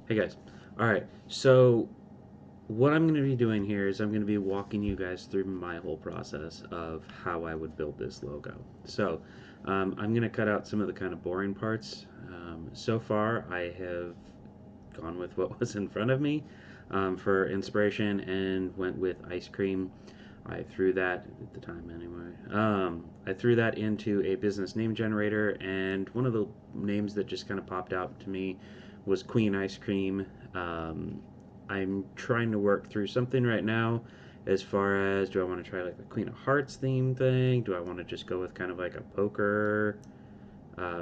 Hey guys. Alright, so what I'm going to be doing here is I'm going to be walking you guys through my whole process of how I would build this logo. So I'm going to cut out some of the kind of boring parts. So far, I have gone with what was in front of me for inspiration and went with ice cream. I threw that at the time anyway. I threw that into a business name generator, and one of the names that just kind of popped out to me was Queen Ice Cream. Um, I'm trying to work through something right now as far as, do I want to try like a Queen of Hearts theme thing? Do I want to just go with kind of like a poker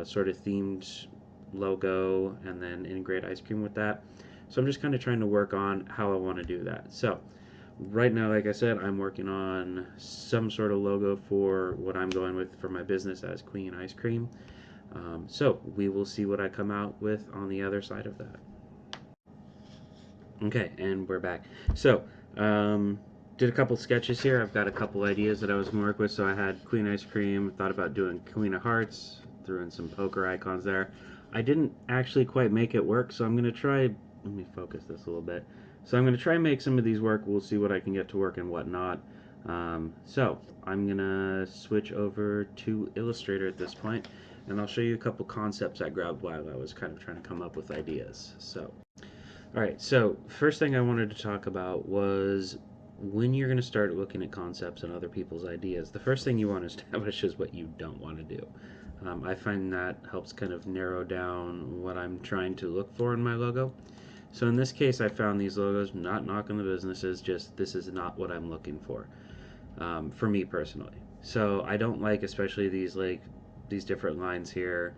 sort of themed logo and then integrate ice cream with that? So I'm just kind of trying to work on how I want to do that. So right now, like I said, I'm working on some sort of logo for what I'm going with for my business as Queen Ice Cream. So we will see what I come out with on the other side of that. Okay, and we're back. So, did a couple sketches here. I've got a couple ideas that I was going to work with. So I had Queen Ice Cream, thought about doing Queen of Hearts, threw in some poker icons there. I didn't actually quite make it work, so I'm going to try. Let me focus this a little bit. So I'm going to try and make some of these work. We'll see what I can get to work and whatnot. So I'm going to switch over to Illustrator at this point, and I'll show you a couple concepts I grabbed while I was kind of trying to come up with ideas. So. All right, so first thing I wanted to talk about was when you're going to start looking at concepts and other people's ideas, the first thing you want to establish is what you don't want to do. I find that helps kind of narrow down what I'm trying to look for in my logo. So in this case, I found these logos, not knocking the businesses, just this is not what I'm looking for me personally. So I don't like, especially these different lines here.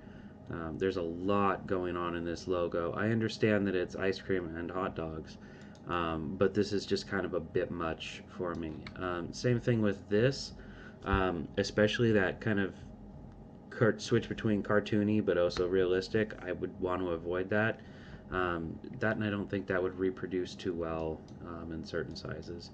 There's a lot going on in this logo. I understand that it's ice cream and hot dogs, but this is just kind of a bit much for me. Same thing with this, especially that kind of switch between cartoony but also realistic. I would want to avoid that. That and I don't think that would reproduce too well in certain sizes.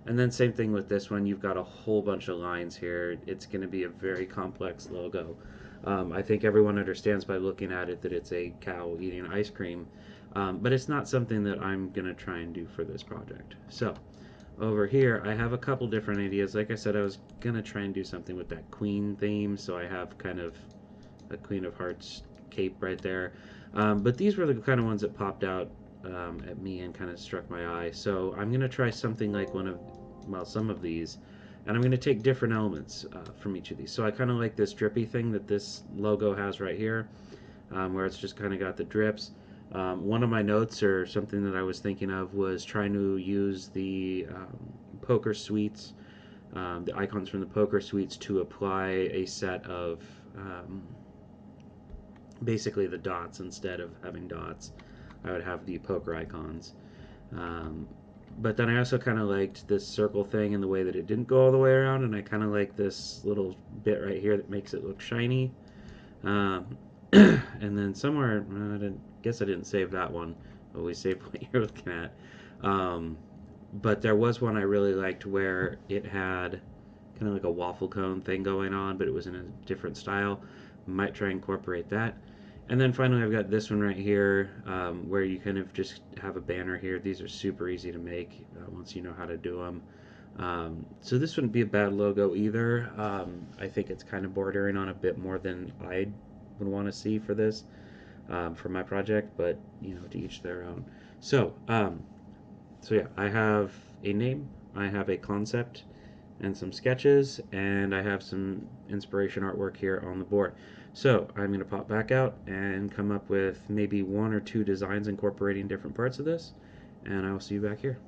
And then same thing with this one. You've got a whole bunch of lines here. It's going to be a very complex logo. I think everyone understands by looking at it that it's a cow eating ice cream, but it's not something that I'm going to try and do for this project. So over here, I have a couple different ideas. Like I said, I was going to try and do something with that queen theme, so I have kind of a Queen of Hearts cape right there. But these were the kind of ones that popped out at me and kind of struck my eye. So I'm going to try something like some of these, and I'm going to take different elements from each of these. So I kind of like this drippy thing that this logo has right here, where it's just kind of got the drips. One of my notes or something that I was thinking of was trying to use the poker suites, the icons from the poker suites, to apply a set of basically the dots. Instead of having dots, I would have the poker icons. Um, but then I also kind of liked this circle thing in the way that it didn't go all the way around, and I kind of like this little bit right here that makes it look shiny. And then somewhere, guess I didn't save that one, but we saved what you're looking at. Um, but there was one I really liked where it had kind of like a waffle cone thing going on, but it was in a different style. Might try and incorporate that. And then finally, I've got this one right here, where you kind of just have a banner here. These are super easy to make once you know how to do them. So this wouldn't be a bad logo either. I think it's kind of bordering on a bit more than I would want to see for this, for my project, but to each their own. So, so yeah, I have a name, I have a concept, and some sketches, and I have some inspiration artwork here on the board. So I'm going to pop back out and come up with maybe one or two designs incorporating different parts of this, and I will see you back here.